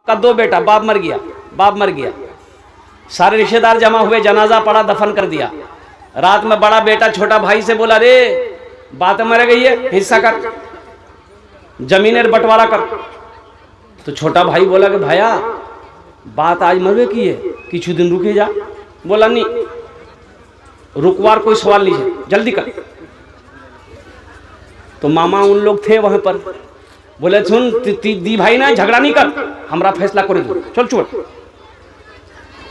का 2 बेटा, बाप मर गया, बाप मर गया, सारे रिश्तेदार जमा हुए, जनाजा पड़ा, दफन कर दिया। रात में बड़ा बेटा छोटा भाई से बोला, रे बात मर गई है, हिस्सा कर, जमीन बंटवारा कर। तो छोटा भाई बोला कि भाया बात आज मरवे की है, किछु दिन रुके जा। बोला नहीं, रुकवार कोई सवाल नहीं है, जल्दी कर। तो मामा उन लोग थे वहां पर, बोले सुन दी भाई ना, झगड़ा नहीं कर, हमरा फैसला कर दो, चल छोड़।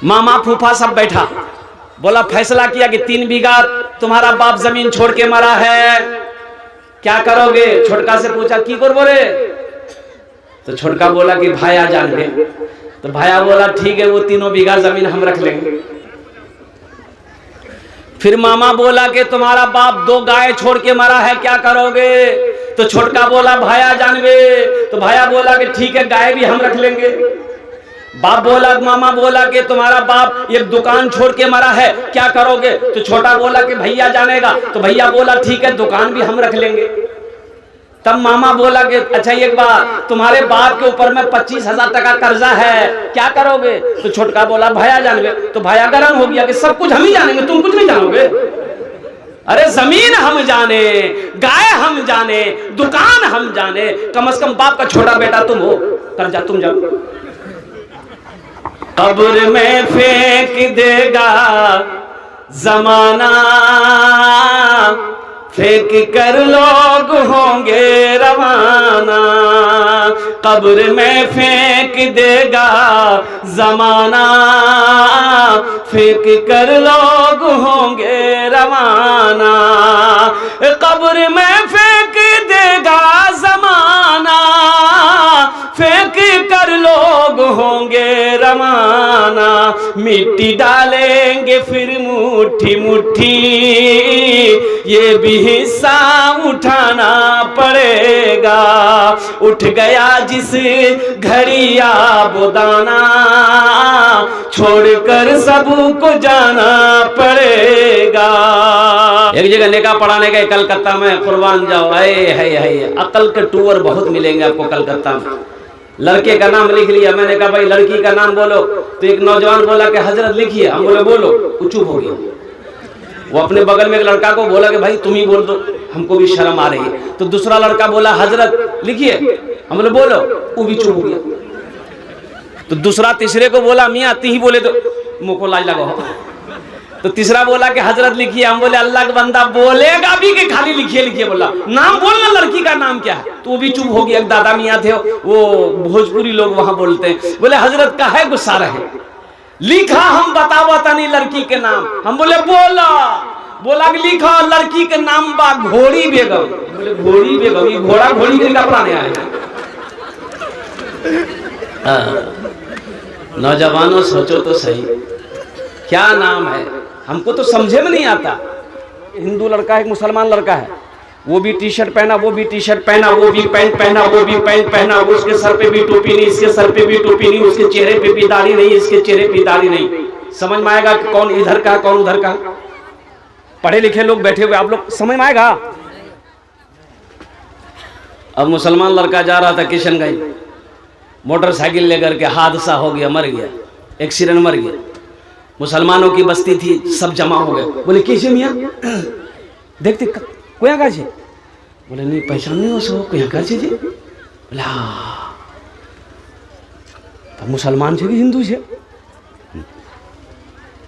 मामा फूफा सब बैठा, बोला फैसला किया कि 3 बीघा तुम्हारा बाप जमीन छोड़ के मरा है, क्या करोगे? छोटका से पूछा की करबो रे? तो छोटका बोला कि भाया जान गए। तो भाया बोला ठीक है, वो 3 बीघा जमीन हम रख लेंगे। फिर मामा बोला कि तुम्हारा बाप 2 गाय छोड़ के मरा है, क्या करोगे? तो छोटका बोला भाया जानवे। तो भाया बोला कि ठीक है, गाय भी हम रख लेंगे। बाप बोला, मामा बोला कि तुम्हारा बाप एक दुकान छोड़ के मरा है, क्या करोगे? तो छोटा बोला कि भैया जानेगा। तो भैया बोला ठीक है, दुकान भी हम रख लेंगे। तब मामा बोला कि अच्छा एक बात, तुम्हारे बाप के ऊपर में 25,000 टका कर्जा है, क्या करोगे? तो छोटका बोला भाया जानवे। तो भाया गरम हो गया कि सब कुछ हम ही जानेंगे, तुम कुछ नहीं जानोगे। अरे जमीन हम जाने, गाय हम जाने, दुकान हम जाने, कम से कम बाप का छोटा बेटा तुम हो, कर्जा तुम जानो। कब्र में फेंक देगा जमाना, फेंक कर लोग होंगे रवाना। कब्र में फेंक देगा जमाना, फेंक कर लोग होंगे रवाना। कब्र में फेंक देगा जमाना, फेंक कर लोग होंगे रवाना। मिट्टी डालेंगे फिर मुट्ठी मुट्ठी, ये भी हिस्सा उठाना पड़ेगा। उठ गया जिस घड़िया बुदाना, छोड़कर सबको जाना पड़ेगा। एक जगह नेका पढ़ाने गए कलकत्ता में, कुर्बान जाओ, है अकल के टूर बहुत मिलेंगे आपको कलकत्ता में। लड़के का नाम लिख लिया, मैंने कहा भाई लड़की का नाम बोलो। तो एक नौजवान बोला कि हजरत लिखिए, हम बोले बोलो, वो चुप हो गया। वो अपने बगल में एक लड़का को बोला कि भाई तुम ही बोल दो, हमको भी शर्म आ रही है। तो दूसरा लड़का बोला हजरत लिखिए, हम बोले बोलो, वो भी चुप हो गया। तो दूसरा तीसरे को बोला मियाँ ती ही बोले, तो मुंह को लाज लगाओ। तो तीसरा बोला कि हजरत लिखिए, हम बोले अल्लाह का बंदा बोलेगा भी कि खाली लिखिए लिखिए, बोला नाम बोलना, लड़की का नाम क्या है? तो वो भी चुप हो गया। एक दादा मियाँ थे, वो भोजपुरी लोग वहां बोलते हैं, बोले हजरत का है गुस्सा रहे, लिखा हम बतावा तनी लड़की के नाम। हम बोले बोला कि लिखा लड़की के नाम बा घोड़ी बेगम। बोले घोड़ी बेगम, ये घोड़ा घोड़ी के कपड़ा नहीं आए। नौजवानों सोचो तो सही, क्या नाम है? हमको तो समझे में नहीं आता। हिंदू लड़का है, मुसलमान लड़का है, वो भी टी शर्ट पहना, वो भी टी शर्ट पहना, वो भी पैंट पहना, वो भी पैंट पहना, उसके सर पे भी टोपी नहीं, इसके सर पे भी टोपी नहीं, उसके चेहरे पे भी दाढ़ी नहीं, इसके चेहरे पे दाढ़ी नहीं। समझ में आएगा कि कौन इधर का कौन उधर का? पढ़े लिखे लोग बैठे हुए, आप लोग समझ में आएगा। अब मुसलमान लड़का जा रहा था किशनगंज, मोटरसाइकिल लेकर के, हादसा हो गया, मर गया, एक्सीडेंट, मर गया। मुसलमानों की बस्ती थी, सब जमा हो गए। बोले कैसे मियाँ? देखते कोया का छे? बोले नहीं पहचान नहीं हो सो, कोया का छे जी? बोले हाँ, तो मुसलमान छे कि हिंदू छे?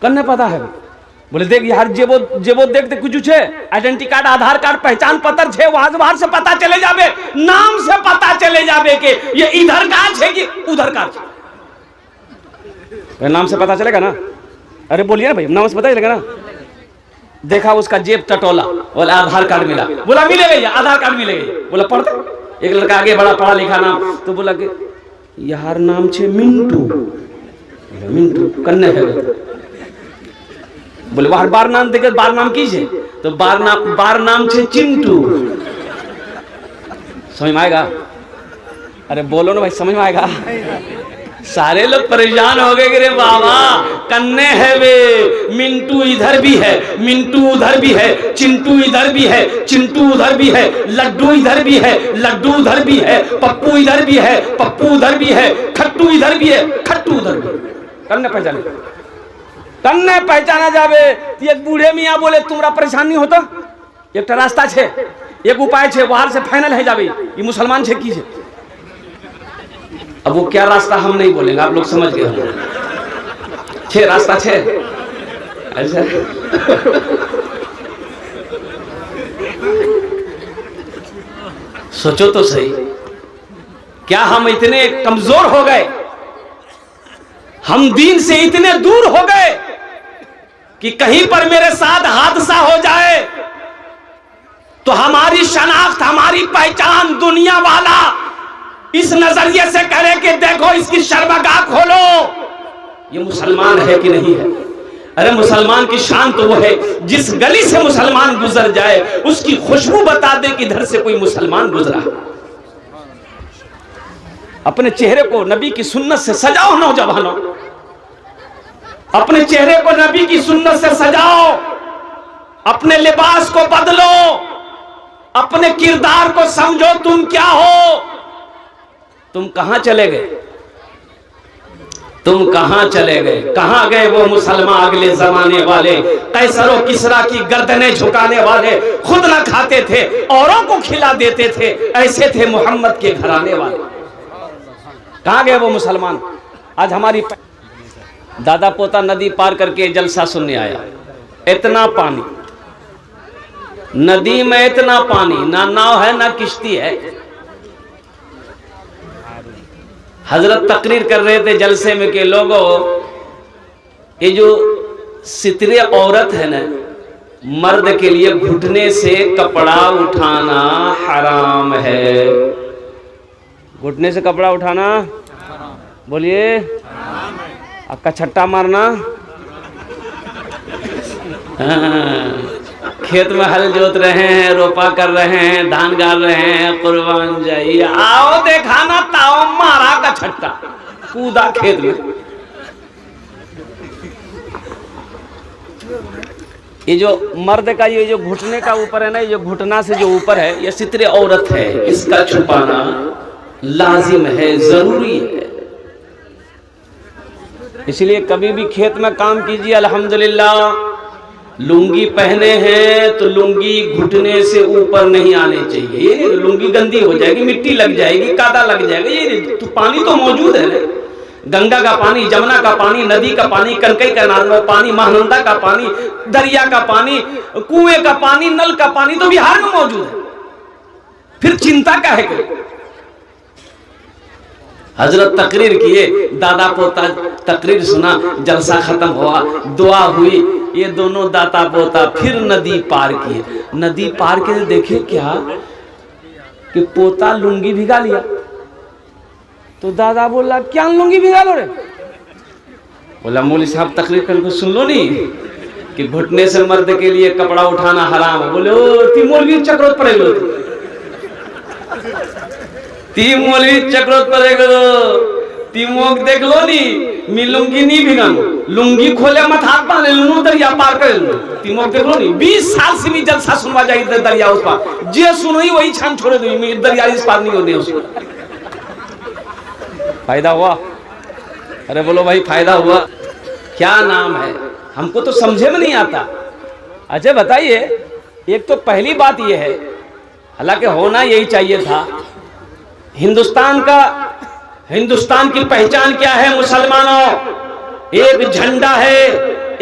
कन्ने पता है? बोले देख यार, जेबो देखते कुछ छे, आइडेंटिटी कार्ड, आधार कार्ड, पहचान पत्र छे, वहां से बाहर से पता चले जाबे, नाम से पता चले जाबे के ये इधर का छे कि उधर का छे। नाम से पता चलेगा ना? अरे बोलिए ना भाई, नाम से पता चलेगा ना? देखा उसका जेब टटोला, बोला आधार कार्ड मिला। बोला मिलेगा, आधार कार्ड मिलेगा। बोला पढ़ता। एक लड़का आगे बड़ा पढ़ा लिखा नाम, तो बोला कि यार नाम छे मिंटू। मिंटू कन्ने है? बोले बार नाम देखे, बार नाम की छे? तो बार नाम छे चिंटू। समझ में आएगा? अरे बोलो ना भाई, समझ में आएगा? सारे लोग परेशान हो गए कि रे बाबा कन्ने है वे, मिंटू इधर भी है, मिंटू उधर भी है, चिंटू इधर भी है, चिंटू उधर भी है, लड्डू इधर भी है, लड्डू उधर भी है, पप्पू इधर भी है, पप्पू उधर भी है, खट्टू इधर भी है, खट्टू उधर भी है। कन्ने पहचाने, कन्ने पहचाना जावे। एक बूढ़े मियाँ बोले तुम्हारा परेशान नहीं होता, एक रास्ता छे, एक उपाय छे, बाहर से फाइनल है जावे, ये मुसलमान छे की छे। अब वो क्या रास्ता हम नहीं बोलेंगे, आप लोग समझ गए। छे रास्ता छे ऐसा। सोचो तो सही, क्या हम इतने कमजोर हो गए, हम दीन से इतने दूर हो गए कि कहीं पर मेरे साथ हादसा हो जाए तो हमारी शनाख्त, हमारी पहचान दुनिया वाला इस नजरिए से करे कि देखो इसकी शर्मगाह खोलो, ये मुसलमान है कि नहीं है। अरे मुसलमान की शान तो वो है जिस गली से मुसलमान गुजर जाए उसकी खुशबू बता दे कि इधर से कोई मुसलमान गुजरा। अपने चेहरे को नबी की सुन्नत से सजाओ नौजवानों, अपने चेहरे को नबी की सुन्नत से सजाओ, अपने लिबास को बदलो, अपने किरदार को समझो तुम क्या हो। तुम कहां चले गए, तुम कहां चले गए, कहां गए वो मुसलमान अगले जमाने वाले, कैसरो किसरा की गर्दनें झुकाने वाले, खुद ना खाते थे औरों को खिला देते थे, ऐसे थे मोहम्मद के घराने वाले। कहां गए वो मुसलमान। आज हमारी दादा पोता नदी पार करके जलसा सुनने आया, इतना पानी नदी में, इतना पानी, ना नाव है ना किश्ती है। हजरत तकरीर कर रहे थे जलसे में कि लोगों, ये जो सितरे औरत है ना, मर्द के लिए घुटने से कपड़ा उठाना हराम है। घुटने से कपड़ा उठाना, बोलिए, आपका छट्टा मारना, खेत में हल जोत रहे हैं, रोपा कर रहे हैं, धान गाड़ रहे हैं, कुर्बान जाइए, आओ देखा ना ताओ मारा का छट्टा, कूदा खेत में। ये जो मर्द का ये जो घुटने का ऊपर है ना, ये जो घुटना से जो ऊपर है, ये सितरे औरत है, इसका छुपाना लाजिम है, जरूरी है। इसलिए कभी भी खेत में काम कीजिए, अल्हम्दुलिल्लाह लुंगी पहने हैं तो लुंगी घुटने से ऊपर नहीं आने चाहिए। ये लुंगी गंदी हो जाएगी, मिट्टी लग जाएगी, कादा लग जाएगा। ये तो पानी तो मौजूद है ना, गंगा का पानी, जमुना का पानी, नदी का पानी, कनकई का पानी, महानंदा का पानी, दरिया का पानी, कुएं का पानी, नल का पानी तो बिहार में मौजूद है, फिर चिंता क्या है। हजरत तकरीर किए, दादा पोता तकरीर सुना, जलसा खत्म हुआ, दुआ हुई, ये दोनों दाता पोता फिर नदी पार किए। नदी पार के देखे क्या कि पोता लुंगी भिगा लिया, तो दादा बोला क्या लुंगी भिगा लो रे। बोला मौलवी साहब तकरीर करके सुन लो नहीं कि घुटने से मर्द के लिए कपड़ा उठाना हराम है। बोले ओ ती मौलवी चक्रोत पड़े लो, ती मौलवी चक्रोत पड़े लो, तीमोक देख लो नी, मी लुंगी नहीं भिगान, लुंगी खोले मत हाथ बांधे लूनू दरिया पार कर लो। तीमोक देख लो नी, 20 साल से भी जलसा सुनवा जाए दरिया उस पार, जे सुनो ही वही छान छोड़े दो, दरिया इस पार नहीं होने उसको। फायदा हुआ? अरे बोलो भाई फायदा हुआ। क्या नाम है, हमको तो समझे में नहीं आता। अच्छा बताइए, एक तो पहली बात यह है, हालांकि होना यही चाहिए था, हिंदुस्तान की पहचान क्या है मुसलमानों? एक झंडा है,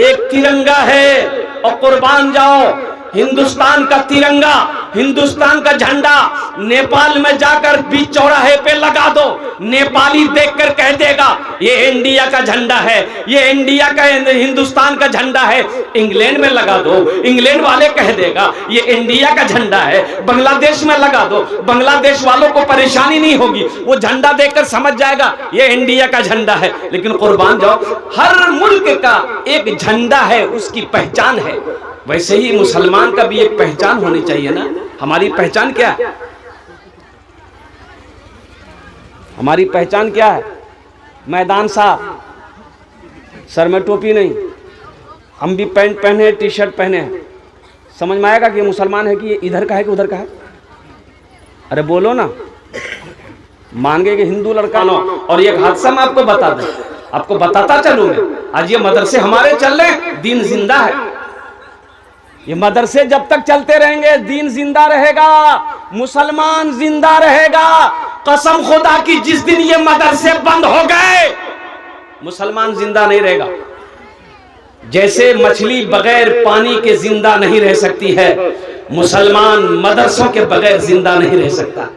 एक तिरंगा है, और कुर्बान जाओ हिंदुस्तान का तिरंगा, हिंदुस्तान का झंडा नेपाल में जाकर बीच चौराहे पे लगा दो, नेपाली देखकर कह देगा ये इंडिया का झंडा है, ये इंडिया का हिंदुस्तान का झंडा है। इंग्लैंड में लगा दो, इंग्लैंड वाले कह देगा ये इंडिया का झंडा है। बांग्लादेश में लगा दो, बांग्लादेश वालों को परेशानी नहीं होगी, वो झंडा देखकर समझ जाएगा ये इंडिया का झंडा है। लेकिन कुर्बान जाओ, हर मुल्क का एक झंडा है, उसकी पहचान है। वैसे ही मुसलमान का भी एक पहचान होनी चाहिए ना। हमारी पहचान क्या है? हमारी पहचान क्या है? मैदान साहब, सर में टोपी नहीं, हम भी पैंट पहने टी शर्ट पहने हैं, समझ में आएगा कि ये मुसलमान है कि ये इधर का है कि उधर का है? अरे बोलो ना, मान गए कि हिंदू लड़का नो। और एक हादसा मैं आपको बता दूं, आपको बताता चलूं मैं, आज ये मदरसे हमारे चल रहे हैं, दीन जिंदा है। ये मदरसे जब तक चलते रहेंगे दीन जिंदा रहेगा, मुसलमान जिंदा रहेगा। कसम खुदा की, जिस दिन ये मदरसे बंद हो गए मुसलमान जिंदा नहीं रहेगा। जैसे मछली बगैर पानी के जिंदा नहीं रह सकती है, मुसलमान मदरसों के बगैर जिंदा नहीं रह सकता।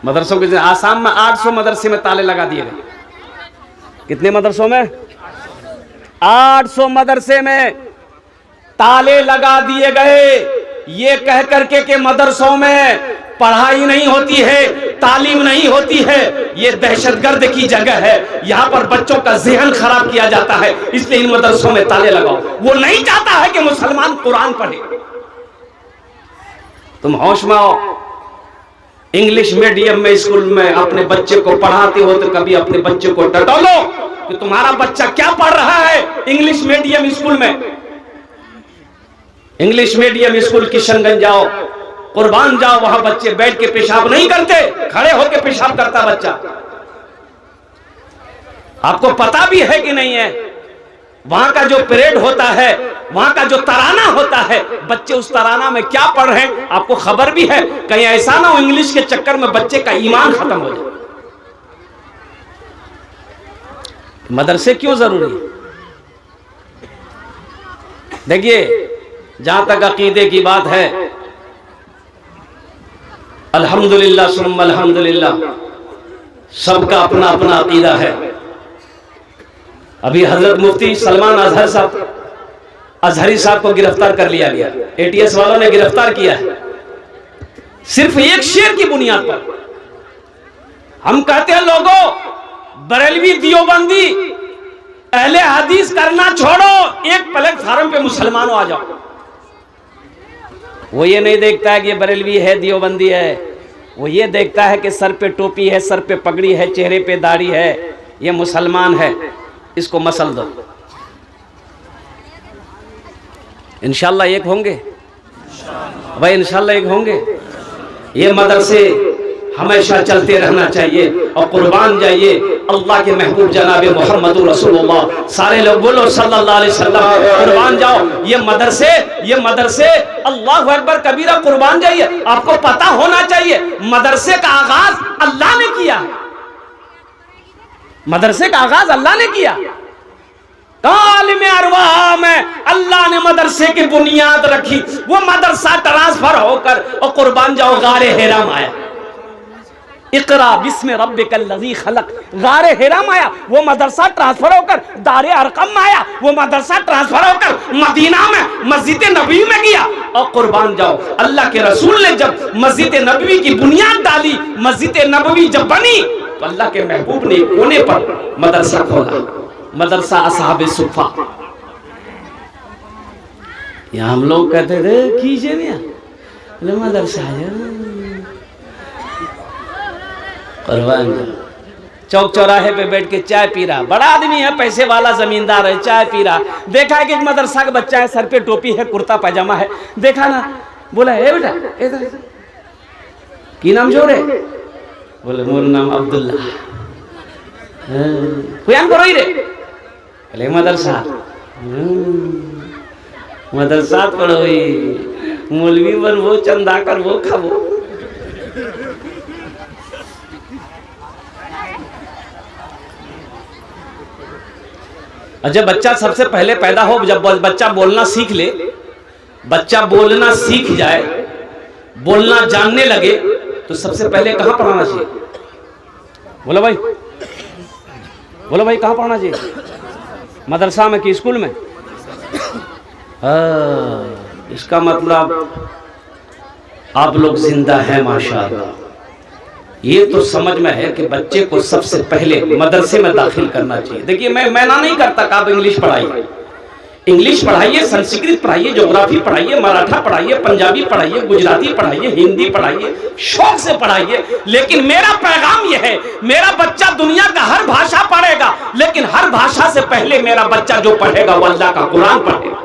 मदरसों के, आसाम में 800 मदरसे में ताले लगा दिए गए। कितने मदरसों में? 800 मदरसे में ताले लगा दिए गए, ये कह करके कि मदरसों में पढ़ाई नहीं होती है, तालीम नहीं होती है, ये दहशतगर्द की जगह है, यहां पर बच्चों का ज़हन खराब किया जाता है, इसलिए इन मदरसों में ताले लगाओ। वो नहीं चाहता है कि मुसलमान कुरान पढ़े। तुम होश में आओ, इंग्लिश मीडियम में स्कूल में अपने बच्चे को पढ़ाते हो तो कभी अपने बच्चे को टटोलो कि तुम्हारा बच्चा क्या पढ़ रहा है इंग्लिश मीडियम स्कूल में। इंग्लिश मीडियम स्कूल किशनगंज जाओ, कुर्बान जाओ, वहां बच्चे बैठ के पेशाब नहीं करते, खड़े होकर पेशाब करता बच्चा। आपको पता भी है कि नहीं है? वहां का जो परेड होता है, वहां का जो तराना होता है, बच्चे उस तराना में क्या पढ़ रहे हैं आपको खबर भी है। कहीं ऐसा ना हो इंग्लिश के चक्कर में बच्चे का ईमान खत्म हो जाए। मदरसे क्यों जरूरी है? देखिए, जहां तक अकीदे की बात है, अल्हम्दुलिल्लाह सुम्मा अल्हम्दुलिल्लाह, सबका अपना अपना अकीदा है। अभी हजरत मुफ्ती सलमान अजहर साहब, अजहरी साहब को गिरफ्तार कर लिया गया, एटीएस वालों ने गिरफ्तार किया है सिर्फ एक शेर की बुनियाद पर। हम कहते हैं लोगों, बरेलवी दियोबंदी अहले हदीस करना छोड़ो, एक प्लेटफार्म पे मुसलमानों आ जाओ। वो ये नहीं देखता है कि ये बरेलवी है, दियोबंदी है, वो ये देखता है कि सर पे टोपी है, सर पे पगड़ी है, चेहरे पे दाढ़ी है, ये मुसलमान है, इसको मसल दो। इंशाल्लाह एक होंगे भाई, इंशाल्लाह एक होंगे। ये मदरसे हमेशा चलते रहना चाहिए। और कुर्बान जाइए अल्लाह के महबूब जनाब मोहम्मद रसूलुल्लाह, सारे लोग बोलो सल्लल्लाहु अलैहि वसल्लम। कुर्बान जाओ, ये मदरसे अल्लाहु अकबर कबीरा, कुर्बान जाइए। आपको पता होना चाहिए मदरसे का आगाज अल्लाह ने किया, मदरसे का आगाज अल्लाह ने किया। कालिम अरवाह में अल्लाह ने मदरसे की बुनियाद रखी, वो मदरसा ट्रांसफर होकर और कुर्बान जाओ गारे हिरा में आया। इकरा बिस्मि रब्बिकल लज़ी खलक, गारे हिरा में आया, वो मदरसा ट्रांसफर होकर दारे अरकम में आया, वो मदरसा ट्रांसफर होकर मदीना में मस्जिद नबी में गया। और कुर्बान जाओ, अल्लाह के रसूल ने जब मस्जिद नबवी की बुनियाद डाली, मस्जिद नबवी जब बनी, तो अल्लाह के महबूब ने कोने पर मदरसा खोला, मदरसा असहाबे सुफ़ा। यहाँ हम लोग कहते थे कीजिए ना मदरसा, चौक चौराहे पे बैठ के चाय पी रहा, बड़ा आदमी है, पैसे वाला जमींदार है, चाय पी रहा, देखा है कि एक मदरसा का बच्चा है, सर पे टोपी है, कुर्ता पैजामा है, देखा ना, बोला ए बेटा इधर की नाम जोर है? बोले मोर नाम अब्दुल्ला। कुयान करो ही रे, बोले मदरसा मदरसा पढ़ो, मौलवी बन वो, चंदा कर वो, खाओ। जब बच्चा सबसे पहले पैदा हो, जब बच्चा बोलना सीख ले, बच्चा बोलना सीख जाए, बोलना जानने लगे, तो सबसे पहले कहाँ पढ़ाना चाहिए? बोलो भाई, बोलो भाई, कहाँ पढ़ाना चाहिए? मदरसा में कि स्कूल में? इसका मतलब आप लोग जिंदा हैं माशाअल्लाह। ये तो समझ में है कि बच्चे को सबसे पहले मदरसे में दाखिल करना चाहिए। देखिए, मैं मना नहीं करता कि आप इंग्लिश पढ़ाइए, इंग्लिश पढ़ाइए, संस्कृत पढ़ाइए, ज्योग्राफी पढ़ाइए, मराठा पढ़ाइए, पंजाबी पढ़ाइए, गुजराती पढ़ाइए, हिंदी पढ़ाइए, शौक से पढ़ाइए। लेकिन मेरा पैगाम यह है, मेरा बच्चा दुनिया का हर भाषा पढ़ेगा, लेकिन हर भाषा से पहले मेरा बच्चा जो पढ़ेगा वो अल्लाह का कुरान पढ़ेगा,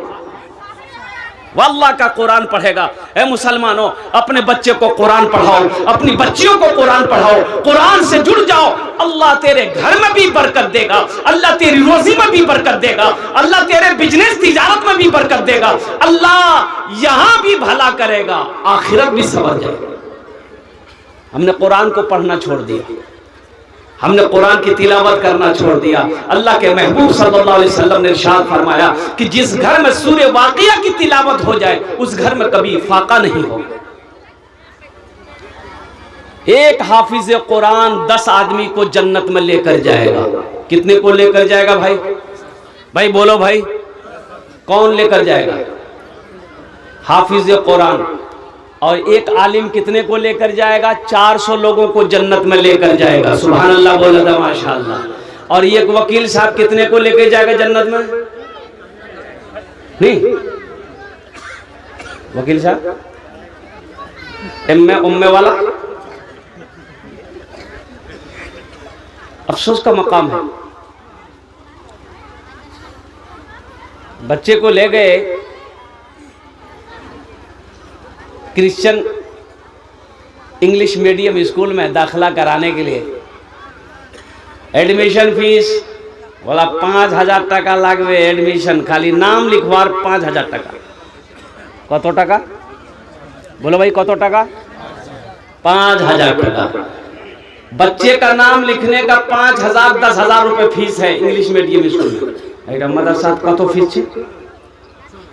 वो अल्लाह का कुरान पढ़ेगा। ए मुसलमानों, अपने बच्चे को कुरान पढ़ाओ, अपनी बच्चियों को कुरान पढ़ाओ, कुरान से जुड़ जाओ। अल्लाह तेरे घर में भी बरकत देगा, अल्लाह तेरी रोजी में भी बरकत देगा, अल्लाह तेरे बिजनेस तिजारत में भी बरकत देगा, अल्लाह यहां भी भला करेगा, आखिरत भी संवर जाएगा। हमने कुरान को पढ़ना छोड़ दिया, हमने कुरान की तिलावत करना छोड़ दिया। अल्लाह के महबूब सल्लल्लाहु अलैहि वसल्लम ने इरशाद फरमाया कि जिस घर में सूरे वाक़िया की तिलावत हो जाए उस घर में कभी फाका नहीं हो। एक हाफिज कुरान 10 आदमी को जन्नत में लेकर जाएगा। कितने को लेकर जाएगा भाई? भाई बोलो भाई, कौन लेकर जाएगा? हाफिज कुरान। और एक आलिम कितने को लेकर जाएगा? 400 लोगों को जन्नत में लेकर जाएगा। सुभान अल्लाह बोला था, माशाअल्लाह। और एक वकील साहब कितने को लेकर जाएगा जन्नत में? नहीं, वकील साहब उम्मे वाला अफसोस का मकाम है। बच्चे को ले गए क्रिश्चियन इंग्लिश मीडियम स्कूल में दाखिला कराने के लिए। एडमिशन फीस बोला 5000 টাকা লাগবে, एडमिशन खाली नाम लिखवार 5000 টাকা। कत টাকা बोलो भाई, कत টাকা? 5000 টাকা। बच्चे का नाम लिखने का 5000 10,000 रुपए फीस है इंग्लिश मीडियम स्कूल में। मदरसा कत फीस है?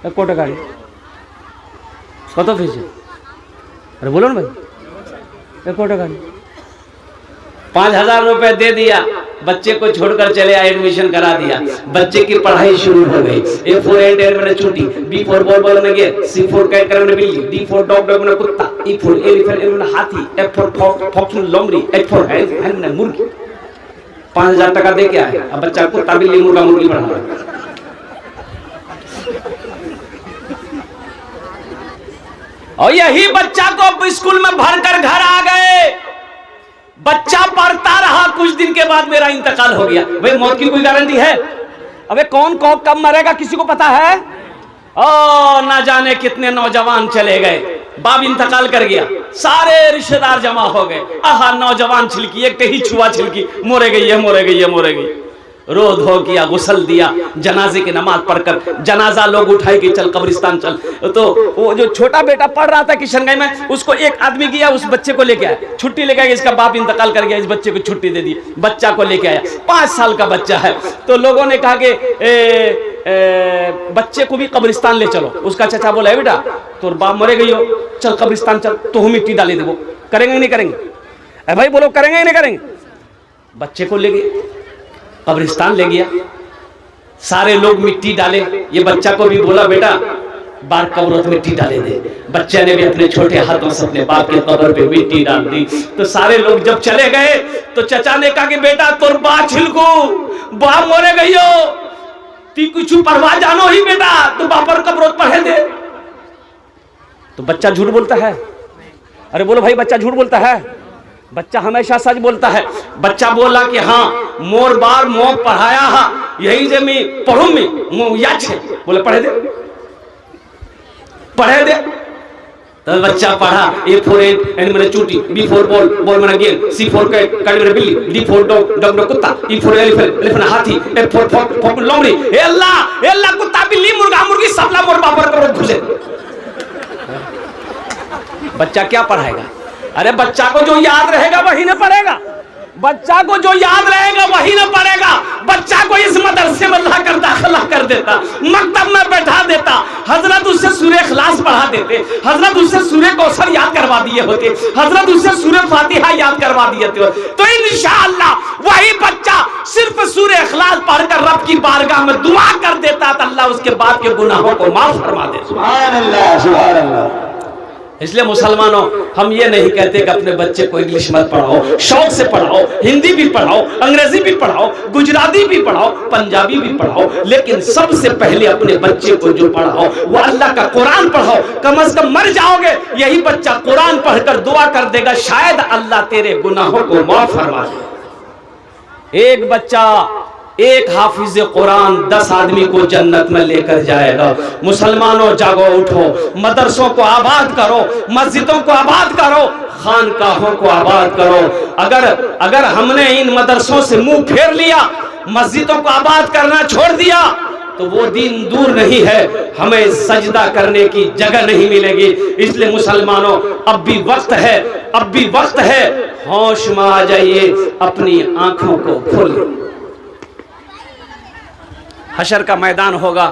एको টাকা कत फीस है? अरे बोलो ना भाई, एको টাকা नहीं। 5000 रुपए दे दिया, बच्चे को छोड़कर चले आए, एडमिशन करा दिया। बच्चे की पढ़ाई शुरू हो गई। A4 एंड मैंने चूटी, B4 बॉल में गया, C4 कैट कर मैंने बिल्ली, D4 डॉग मैंने कुत्ता, E4 एलिफेंट मैंने हाथी, F4 फॉक्स में लोमड़ी, H4 हैंड में मुर्गी। 5000 টাকা दे के आए, अब बच्चा कुत्ता बिल्ली मुर्गा मुर्गी पढ़ा रहा है। और यही बच्चा को स्कूल में भरकर घर आ गए। बच्चा पढ़ता रहा, कुछ दिन के बाद मेरा इंतकाल हो गया। भाई मौत की कोई गारंटी है? अबे कौन कब मरेगा किसी को पता है? ओ ना जाने कितने नौजवान चले गए, बाप इंतकाल कर गया, सारे रिश्तेदार जमा हो गए। आहा नौजवान छिलकी, एक ही छुआ छिलकी, मोरे गई है, मोरे गई है, मोरे गई। रो धो किया, गुसल दिया, जनाजे की नमाज पढ़कर जनाजा लोग उठाए कि चल कब्रिस्तान चल। तो वो जो छोटा बेटा पढ़ रहा था किशनगंज में, उसको एक आदमी गया, उस बच्चे को लेके आया, छुट्टी लेके आया। इसका बाप इंतकाल कर गया, इस बच्चे को छुट्टी दे दी, बच्चा को लेके आया। 5 साल का बच्चा है। तो लोगों ने कहा कि बच्चे को भी कब्रिस्तान ले चलो। उसका चाचा बोला, है बेटा तो बाप मरे गई हो, चल कब्रिस्तान चल, तो हम मिट्टी डाले देवो। करेंगे नहीं करेंगे? अरे भाई बोलो, करेंगे नहीं करेंगे? बच्चे को ले गए, कब्रिस्तान ले गया, सारे लोग मिट्टी डाले। ये बच्चा को भी बोला, बेटा बार कब्र में मिट्टी डाले दे। बच्चे ने भी अपने छोटे हाथों से अपने बाप के कब्र पे मिट्टी डाल दी। तो सारे लोग जब चले गए तो चचा ने कहा कि बेटा तोर बा छिलको, बाप मरे गई हो, ती कुछ पढ़वा जानो ही बेटा, तो बापर कब्र पढ़े दे। तो बच्चा झूठ बोलता है। अरे बोलो भाई, बच्चा झूठ बोलता है? बच्चा हमेशा सच बोलता है। बच्चा बोला कि हाँ मोर बार मो पढ़ाया हा, यही जे मैं पढ़ू में मो याद है। बोले पढ़े दे, पढ़े दे। तो बच्चा पढ़ा। A4 एंड मैंने चूटी, B4 बॉल मैंने गेंद, C4 कैट मैंने बिल्ली, D4 डॉग में कुत्ता, E4 एलिफेंट हाथी, F4 फॉक्स लोमड़ी। हे अल्लाह कुत्ता बिल्ली मुर्गा मुर्गी सबला मोर बापर करो घुसे। बच्चा क्या पढ़ाएगा? अरे बच्चा को जो याद रहेगा वही ना पढ़ेगा, बच्चा को जो याद रहेगा वही ना पढ़ेगा। बच्चा को इस मदरसे में लाकर दाखिला कर देता, मकतब में बैठा देता, हजरत उससे सूरह इखलास पढ़ा देते, हजरत उससे सूरह कौसर याद करवा दिए होते, हजरत उससे सूरह फातिहा याद करवा दिए थे। तो इंशाअल्लाह वही बच्चा सिर्फ सूरह इखलास पढ़कर रब की बारगाह में दुआ कर देता तो अल्लाह उसके बाप के गुनाहों को माफ फरमा दे। सुभान अल्लाह, सुभान अल्लाह। इसलिए मुसलमानों, हम ये नहीं कहते कि अपने बच्चे को इंग्लिश मत पढ़ाओ, शौक से पढ़ाओ, हिंदी भी पढ़ाओ, अंग्रेजी भी पढ़ाओ, गुजराती भी पढ़ाओ, पंजाबी भी पढ़ाओ, लेकिन सबसे पहले अपने बच्चे को जो पढ़ाओ वो अल्लाह का कुरान पढ़ाओ। कम से कम मर जाओगे यही बच्चा कुरान पढ़कर दुआ कर देगा, शायद अल्लाह तेरे गुनाहों को माफ फरमा दे। एक बच्चा, एक हाफिज कुरान 10 आदमी को जन्नत में लेकर जाएगा। मुसलमानों जागो, उठो, मदरसों को आबाद करो, मस्जिदों को आबाद करो, खानकाहों को आबाद करो। अगर हमने इन मदरसों से मुंह फेर लिया, मस्जिदों को आबाद करना छोड़ दिया, तो वो दिन दूर नहीं है, हमें सजदा करने की जगह नहीं मिलेगी। इसलिए मुसलमानों, अब भी वक्त है, अब भी वक्त है, होश में आ जाइए, अपनी आंखों को खोलिए। हशर का मैदान होगा,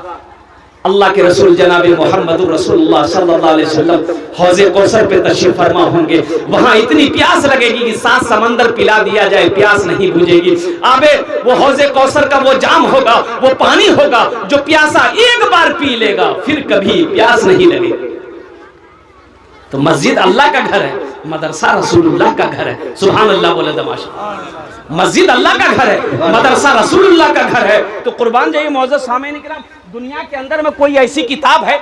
अल्लाह के रसूल जनाब मोहम्मद रसूलुल्लाह सल्लल्लाहु अलैहि वसल्लम हौज़े कौसर पे तशरीफ फरमा होंगे। वहां इतनी प्यास लगेगी कि 7 समंदर पिला दिया जाए, प्यास नहीं बुझेगी। आबे वो हौज़े कौसर का वो जाम होगा, वो पानी होगा जो प्यासा एक बार पी लेगा, फिर कभी प्यास नहीं लगेगी। तो मस्जिद अल्लाह का घर है, मदरसा रसूलुल्लाह का घर है। सुभान अल्लाह बोले दमाशा। मस्जिद अल्लाह का घर है, मदरसा रसूलुल्लाह का घर है। तो कुर्बान जाइए मोअज़्ज़ज़ सामीन किराम, दुनिया के अंदर में कोई ऐसी किताब है,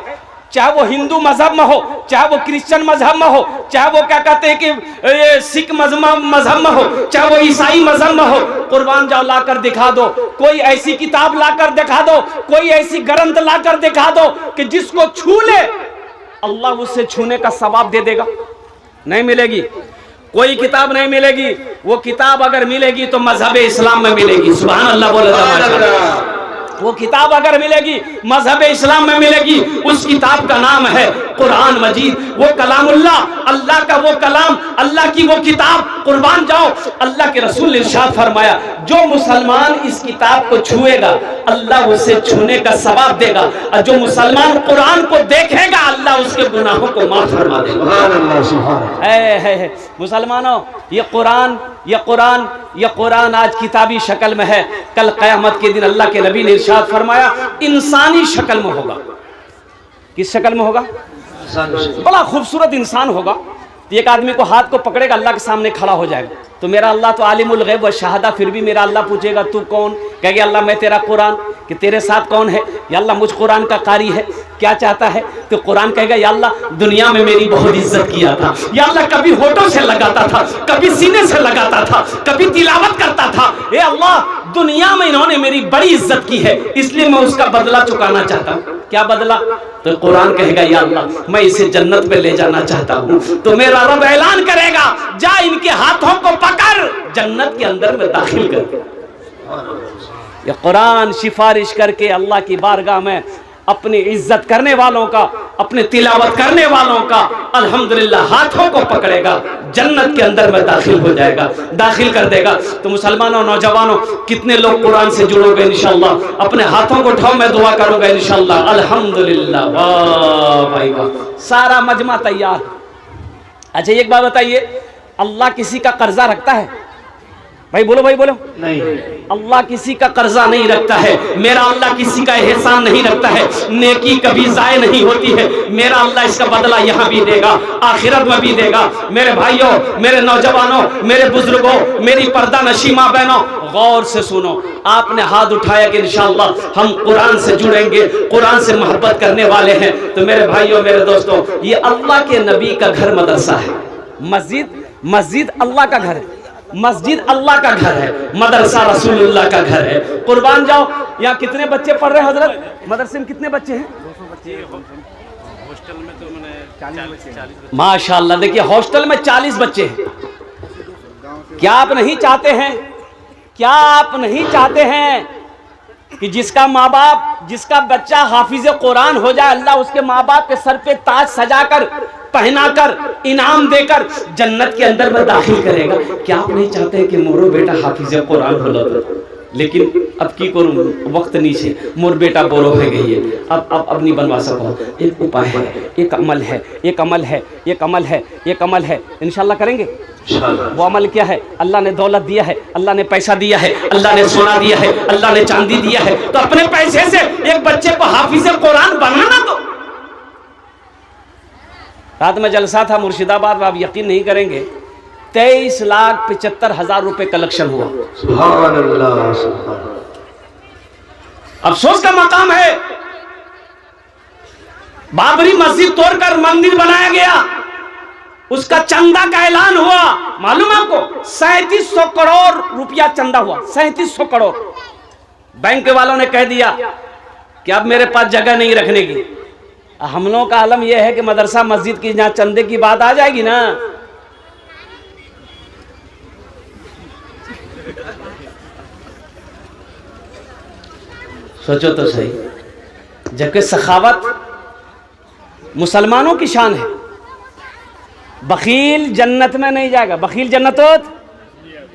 चाहे वो हिंदू मजहब में हो, चाहे वो क्रिश्चियन मजहब में हो, चाहे वो क्या कहते हैं कि सिख मजहब में हो, चाहे वो ईसाई मजहब में हो, कुर्बान जाओ लाकर दिखा दो, कोई ऐसी किताब लाकर दिखा दो, कोई ऐसी ग्रंथ लाकर दिखा दो कि जिसको छू ले अल्लाह उससे छूने का सवाब दे देगा। नहीं मिलेगी, कोई किताब नहीं मिलेगी। वो किताब अगर मिलेगी तो मजहब इस्लाम में मिलेगी। सुभान अल्लाह बोले। वो किताब अगर मिलेगी मजहब इस्लाम में मिलेगी। उस किताब का नाम है कुरान मजीद। वो कलामुल्लाह, अल्लाह का वो कलाम, अल्लाह की वो किताब। कुर्बान जाओ, अल्लाह के रसूल ने इरशाद फरमाया, जो मुसलमान इस किताब को छुएगा अल्लाह उसे छूने का सवाब देगा, और जो मुसलमान कुरान को देखेगा अल्लाह उसके गुनाहों को माफ फरमा देगा। मुसलमानों, ये कुरान आज किताबी शक्ल में है, कल क़यामत के दिन अल्लाह के नबी ने इरशाद फरमाया इंसानी शक्ल में होगा। किस शक्ल में होगा? बड़ा खूबसूरत इंसान होगा। एक आदमी को हाथ को पकड़ेगा, अल्लाह के सामने खड़ा हो जाएगा। तो मेरा अल्लाह तो आलिमुल गैब व शहादा, फिर भी मेरा अल्लाह पूछेगा तू कौन? कहेगा अल्लाह मैं तेरा कुरान। कि तेरे साथ कौन है? या अल्लाह मुझ कुरान का कारी है, क्या चाहता है? तो कुरान कहेगा या अल्लाह दुनिया में मेरी बहुत इज्जत किया था, या अल्लाह कभी होठों से लगाता था, कभी सीने से लगाता था, कभी तिलावत करता था, ए अल्लाह दुनिया में इन्होंने मेरी बड़ी इज्जत की है, इसलिए मैं उसका बदला चुकाना चाहता हूँ। क्या बदला? तो कुरान कहेगा या अल्लाह मैं इसे जन्नत में ले जाना चाहता हूँ। तो मेरा रब ऐलान करेगा जा इनके हाथों को पकड़ जन्नत के अंदर में दाखिल कर। ये कुरान सिफारिश करके अल्लाह की बारगाह में अपनी इज्जत करने वालों का, अपने तिलावत करने वालों का अल्हम्दुलिल्लाह हाथों को पकड़ेगा, जन्नत के अंदर में दाखिल हो जाएगा, दाखिल कर देगा। तो मुसलमानों, नौजवानों, कितने लोग कुरान से जुड़ोगे इंशाअल्लाह? अपने हाथों को उठाओ, मैं दुआ करूंगा इंशाअल्लाह। अल्हम्दुलिल्लाह, वाह भाई वाह, सारा मजमा तैयार। अच्छा एक बात बताइए, अल्लाह किसी का कर्जा रखता है? भाई बोलो, भाई बोलो। नहीं, अल्लाह किसी का कर्जा नहीं रखता है। मेरा अल्लाह किसी का एहसान नहीं रखता है। नेकी कभी जाय नहीं होती है। मेरा अल्लाह इसका बदला यहाँ भी देगा, आखिरत में भी देगा। मेरे भाइयों, मेरे नौजवानों, मेरे बुजुर्गों, मेरी पर्दा नशी माँ बहनों, गौर से सुनो। आपने हाथ उठाया कि इंशाअल्लाह हम कुरान से जुड़ेंगे, कुरान से मोहब्बत करने वाले हैं। तो मेरे भाइयों, मेरे दोस्तों, ये अल्लाह के नबी का घर मदरसा है। मस्जिद अल्लाह का घर है, मस्जिद अल्लाह का घर है, मदरसा रसूलुल्लाह का घर है। कुर्बान जाओ, यहाँ कितने बच्चे पढ़ रहे हैं हजरत? मदरसे में कितने बच्चे हैं? हॉस्टल में तो मैंने 40 माशाअल्लाह। देखिए हॉस्टल में 40 बच्चे हैं। क्या आप नहीं चाहते हैं, क्या आप नहीं चाहते हैं कि जिसका माँ बाप, जिसका बच्चा हाफिज कुरान हो जाए, अल्लाह उसके माँ बाप के सर पे ताज सजाकर, पहनाकर, इनाम देकर जन्नत के अंदर में दाखिल करेगा? क्या आप नहीं चाहते कि मोरो बेटा हाफिज कुरान हो? लेकिन अब की करूँ, वक्त नीचे, मोर बेटा बोरो हो गई है, अब नहीं बनवा सको। एक उपाय है, एक अमल है, एक अमल है, एक अमल है, एक अमल है, इंशाल्लाह करेंगे। वो अमल क्या है? अल्लाह ने दौलत दिया है, अल्लाह ने पैसा दिया है, अल्लाह ने सोना दिया है, अल्लाह ने चांदी दिया है, तो अपने पैसे से एक बच्चे को हाफिज कुरान बनाना दो। रात में जलसा था मुर्शिदाबाद, आप यकीन नहीं करेंगे 23,75,000 रुपए कलेक्शन हुआ। सुभान अल्लाह, सुभान। अफसोस का मकाम है, बाबरी मस्जिद तोड़कर मंदिर बनाया गया, उसका चंदा का ऐलान हुआ। मालूम आपको 3700 करोड़ रुपया चंदा हुआ, 3700 करोड़। बैंक वालों ने कह दिया कि अब मेरे पास जगह नहीं रखने की। हम लोगों का आलम यह है कि मदरसा मस्जिद की जहां चंदे की बात आ जाएगी ना, सोचो तो सही, जबकि सखावत मुसलमानों की शान है। बखील जन्नत में नहीं जाएगा। बखील जन्नत होत,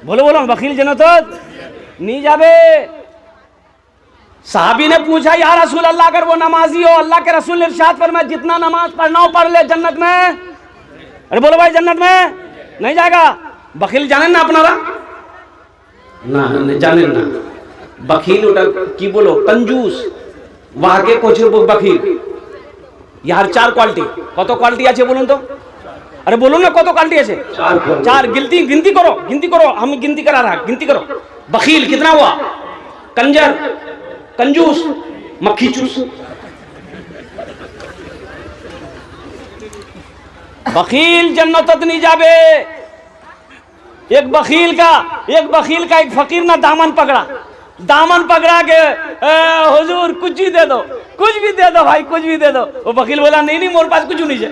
बोलो बोलो, बखील जन्नत होत नहीं जाबे। साहबी ने पूछा, या रसूल अल्लाह, अगर वो नमाजी हो, अल्लाह के रसूल ने इरशाद फरमाया जितना नमाज पढ़ना हो पढ़ ले, जन्नत में। अरे बोलो भाई, जन्नत में नहीं जाएगा। बखील जाने ना अपनारा ना, जाने ना बखील ওটা কি বলো, कंजूस, वहां के कुछ बखील। यार 4 क्वालिटी, কত क्वालिटी আছে বলুন তো? अरे बोलो ना, কত क्वालिटी আছে? 4 गिनती करो, हम गिनती करा रहा, गिनती करो। बखील कितना हुआ? कंजर, कंजूस, मक्खी चूस। बखील जन्नत नहीं जाबे। एक बखील का एक फकीर ना दामन पकड़ा के हुजूर कुछ भी दे दो भाई, कुछ भी दे दो। वो बखील बोला नहीं मोर पास कुछ नहीं है।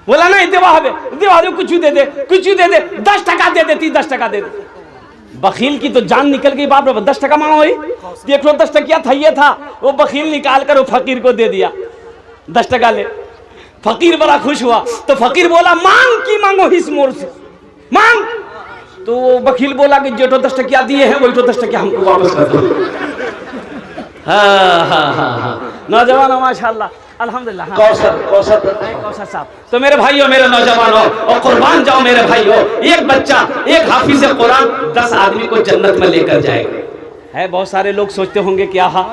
बोला नहीं देवा कुछ दे दे 10 टका दे देती, 10 टका दे दे। बखील की तो जान निकल गई, बाप रे, 10 टका मांगो भाई, देख लो 10 टकिया था, ये था। वो बखील निकाल कर वो फकीर को दे दिया, 10 टका ले। फकीर बड़ा खुश हुआ, तो फकीर बोला मांगो हिस मोर से, मांग। तो बखील बोला कि जो 10 टकिया दिए हैं वही 10 टकिया हमको वापस कर दो। हाँ, नौजवान माशाल्लाह, अल्हम्दुलिल्लाह। कौसर साहब, तो मेरे भाइयों, मेरे नौजवानों, और कुर्बान जाओ मेरे भाइयों, एक बच्चा, एक हाफिज कुरान 10 आदमी को जन्नत में लेकर जाएगा। है बहुत सारे लोग सोचते होंगे कि आहा,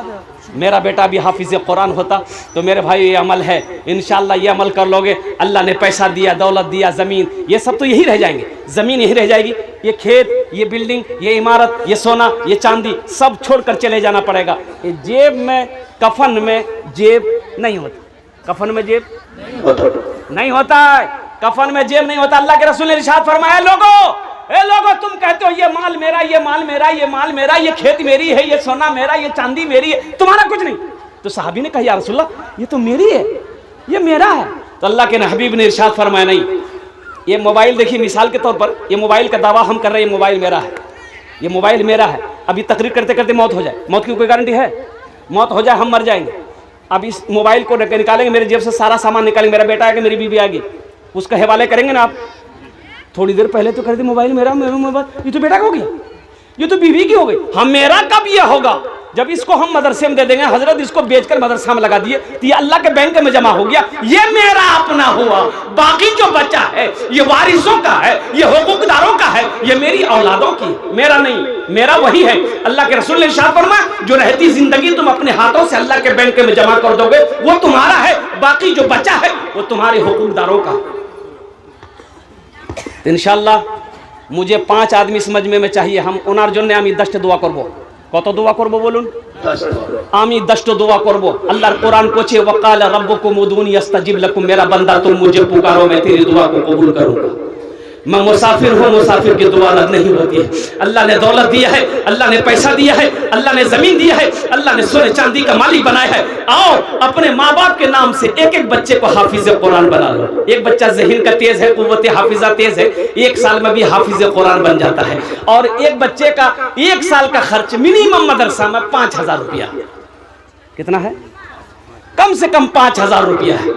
मेरा बेटा भी हाफिज कुरान होता। तो मेरे भाई, ये अमल है, इंशाअल्लाह ये अमल कर लोगे, अल्लाह ने पैसा दिया, दौलत दिया, ज़मीन, ये सब तो यही रह जाएंगे, ज़मीन यही रह जाएगी, ये खेत, ये बिल्डिंग, ये इमारत, ये सोना, ये चांदी, सब छोड़कर चले जाना पड़ेगा। ये जेब में, कफन में जेब नहीं होता, कफन में जेब नहीं होता है, कफन में जेब नहीं होता। अल्लाह के रसूल ने इरशाद फरमाया, लोगो तुम कहते हो ये माल मेरा, ये माल मेरा, ये माल मेरा, ये खेत मेरी है, ये सोना मेरा, ये चांदी मेरी है, तुम्हारा कुछ नहीं। तो सहाबी ने कहा, या रसूलल्लाह, ये तो मेरी है, ये मेरा है। तो अल्लाह के हबीब ने इरशाद फरमाया, नहीं, ये मोबाइल देखिए, मिसाल के तौर पर ये मोबाइल का दावा हम कर रहे हैं, ये मोबाइल मेरा है, ये मोबाइल मेरा है। अभी तकरीर करते करते मौत हो जाए, मौत की कोई गारंटी है? मौत हो जाए, हम मर जाएंगे। अब इस मोबाइल को निकालेंगे, मेरे जेब से सारा सामान निकालेंगे, मेरा बेटा आएगा, मेरी बीवी आएगी, उसका हवाले करेंगे ना आप। थोड़ी देर पहले तो कर दी मोबाइल मेरा, ये तो बेटा का हो गया, ये तो बीवी की हो गई। हम मेरा कब ये होगा? जब इसको हम मदरसे में दे देंगे, हजरत इसको बेचकर मदरसा में लगा दिए, तो ये अल्लाह के बैंक में जमा हो गया, ये मेरा अपना हुआ। बाकी जो बचा है ये वारिसों का है, ये हुकूकदारों का है, ये मेरी औलादों की, मेरा नहीं, मेरा वही है। अल्लाह के रसूल ने इरशाद फरमाया, जो रहती जिंदगी तुम अपने हाथों से अल्लाह के बैंक में जमा कर दोगे वो तुम्हारा है, बाकी जो बचा है वो तुम्हारे हुकूकदारों का। इंशाअल्लाह मुझे 5 आदमी इस मजमे में चाहिए। हम ओनार जन्य आमी 10টা দোয়া করব। কত দোয়া করব বলুন? 10। আমি 10টা দোয়া করব। अल्लाह कुरान कोचे वकाल रब्बुकुम उदूनी यस्ताजिब लकुम, मेरा बंदा तुम मुझे पुकारो, मैं तेरी दुआ को कबूल करूंगा। मैं मुसाफिर हूँ, मुसाफिर की दुआ रद्द नहीं होती है। अल्लाह ने दौलत दिया है, अल्लाह ने पैसा दिया है, अल्लाह ने जमीन दिया है, अल्लाह ने सोने चांदी का मालिक बनाया है। आओ अपने माँ बाप के नाम से एक एक बच्चे को हाफिज कुरान बना लो। एक बच्चा ज़हन का तेज है, कुव्वत हाफिजा तेज है, 1 साल में भी हाफिज कुरान बन जाता है। और एक बच्चे का 1 साल का खर्च मिनिमम मदरसा में 5000 रुपया, कितना है? कम से कम 5000 रुपया है।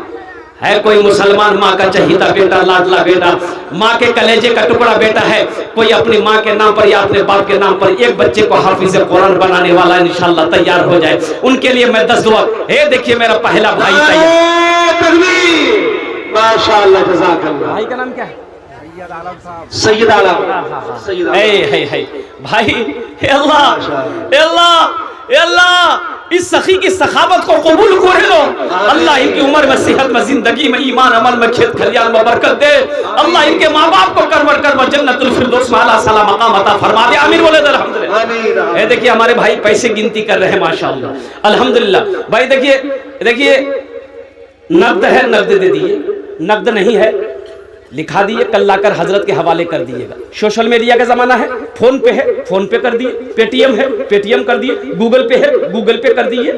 कोई मुसलमान माँ का चहीता बेटा, लाडला बेटा, माँ के कलेजे का टुकड़ा बेटा है, कोई अपनी माँ के नाम पर या अपने बाप के नाम पर एक बच्चे को हाफिज कुरान बनाने वाला इंशाअल्लाह तैयार हो जाए, उनके लिए मैं 10 दुआ। हे देखिए मेरा पहला भाई तैयार, माशाअल्लाह, जज़ाकल्लाह। भाई का नाम क्या है? सैयद आलम। भाई अल्लाह अल्लाह अल्लाह इस सखी की सखावत को कबूल करे लो। अल्लाह इनकी उम्र में, सेहत में, जिंदगी में, ईमान अमल में, खेत खलियान में बरकत दे। अल्लाह इनके माँ बाप को करवर करवर जन्नतुल फिरदौस में आला साला मकाम अता फरमा दे। आमीन बोले अल्हम्दुलिल्लाह। ये देखिए हमारे भाई पैसे गिनती कर रहे हैं माशाअल्लाह अल्हम्दुलिल्लाह। भाई देखिए नकद है, नकद दे दिए, नकद नहीं है लिखा दिए, कल लाकर हजरत के हवाले कर दिएगा। सोशल मीडिया का जमाना है, फोन पे है, फोन पे कर दिए, पेटीएम है, पेटीएम कर दिए, गूगल पे है, गूगल पे कर दिए।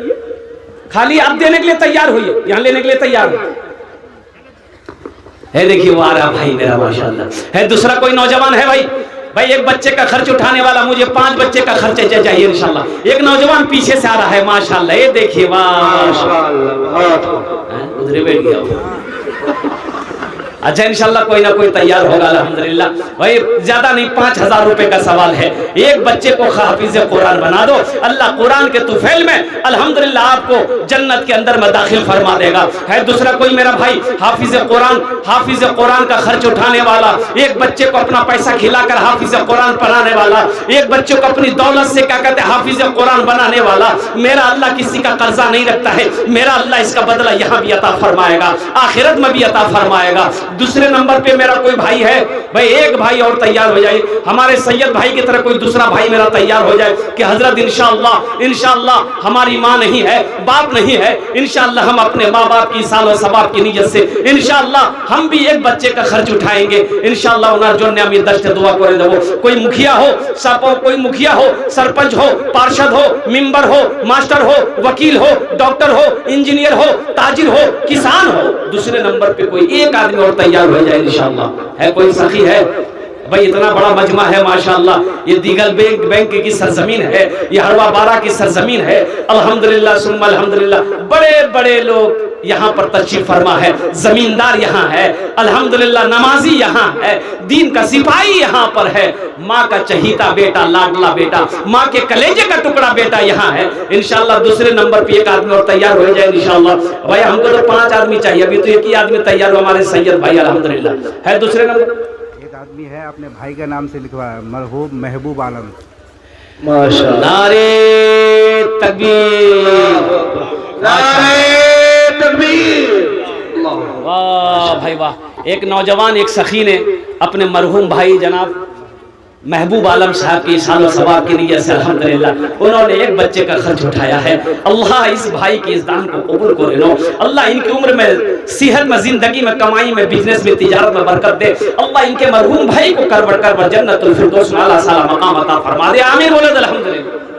खाली आप देने के लिए तैयार होइए, यहाँ लेने के लिए तैयार है। देखिए वो आ रहा भाई मेरा माशाल्लाह है। दूसरा कोई नौजवान है भाई एक बच्चे का खर्च उठाने वाला, मुझे 5 बच्चे का खर्च चाहिए इंशाल्लाह। एक नौजवान पीछे से आ रहा है माशाल्लाह, ये देखिए वाह उधर बैठ गया। अच्छा इंशाल्लाह कोई ना कोई तैयार होगा अल्हम्दुलिल्लाह। भाई ज्यादा नहीं, 5000 रुपए का सवाल है। एक बच्चे को हाफिज कुरान बना दो, अल्लाह कुरान के तुफैल में अल्हम्दुलिल्लाह आपको जन्नत के अंदर में दाखिल फरमा देगा। है दूसरा कोई मेरा भाई हाफिज कुरान का खर्च उठाने वाला, एक बच्चे को अपना पैसा खिलाकर हाफिज कुरान पढ़ाने वाला, एक बच्चे को अपनी दौलत से क्या कहते हैं हाफिज कुरान बनाने वाला। मेरा अल्लाह किसी का कर्जा नहीं रखता है, मेरा अल्लाह इसका बदला यहाँ भी अता फरमाएगा, आखिरत में भी अता फरमाएगा। दूसरे नंबर पे मेरा कोई भाई है, भाई एक भाई और तैयार हो जाए, हमारे सैयद भाई की तरह कोई दूसरा भाई मेरा तैयार हो जाए कि हजरत इंशाअल्लाह हमारी माँ नहीं है, बाप नहीं है, इंशाअल्लाह हम अपने माँ बाप की साल और सवाब की नीयत से इंशाअल्लाह हम भी एक बच्चे का खर्च उठाएंगे इंशाअल्लाह। उन्हें जो ने दस्त दुआ करे देवो। कोई मुखिया हो, सरपंच हो, पार्षद हो, मेंबर हो, मास्टर हो, वकील हो, डॉक्टर हो, इंजीनियर हो, ताजिर हो, किसान हो, दूसरे नंबर पे कोई एक आदमी और तैयार हो जाए इंशाअल्लाह। है कोई सखी है भाई? इतना बड़ा मजमा है माशाअल्लाह। ये दीगल बैंक की सरजमीन है, ये हरवा बारा की सरजमीन है अल्हम्दुलिल्लाह सुम्मा अल्हम्दुलिल्लाह। बड़े बड़े लोग यहाँ पर तशरीफ फरमा है, जमींदार यहाँ है अल्हम्दुलिल्लाह, नमाजी यहाँ है, दीन का सिपाही यहाँ पर है, माँ का चहीता बेटा, लाडला बेटा, माँ के कलेजे का टुकड़ा बेटा यहाँ है इंशाअल्लाह। दूसरे नंबर पे एक आदमी और तैयार हो जाए इंशाअल्लाह। भाई हमको तो 5 आदमी चाहिए, अभी तो एक ही आदमी तैयार हो, हमारे सैयद भाई अल्हम्दुलिल्लाह। है दूसरे नंबर आदमी है, अपने भाई का नाम से लिखवाया, मरहूम महबूब आलम। माशाअल्लाह। नारे तकबीर, नारे तकबीर। वाह भाई वाह। एक नौजवान एक सखी ने अपने मरहूम भाई जनाब महबूब आलम साहब की सालो सवाब की नीयत से अल्हम्दुलिल्लाह उन्होंने एक बच्चे का खर्च उठाया है। अल्लाह इस भाई की इस दान को कबूल करे लो। अल्लाह इनकी उम्र में, सेहत में, जिंदगी में, कमाई में, बिजनेस में, तिजारत में बरकत दे। अल्लाह इनके मरहूम भाई को करवर करवर जन्नतुल फिरदौस में आला साला मकाम अता फरमा दे। आमीन बोले अल्हम्दुलिल्लाह।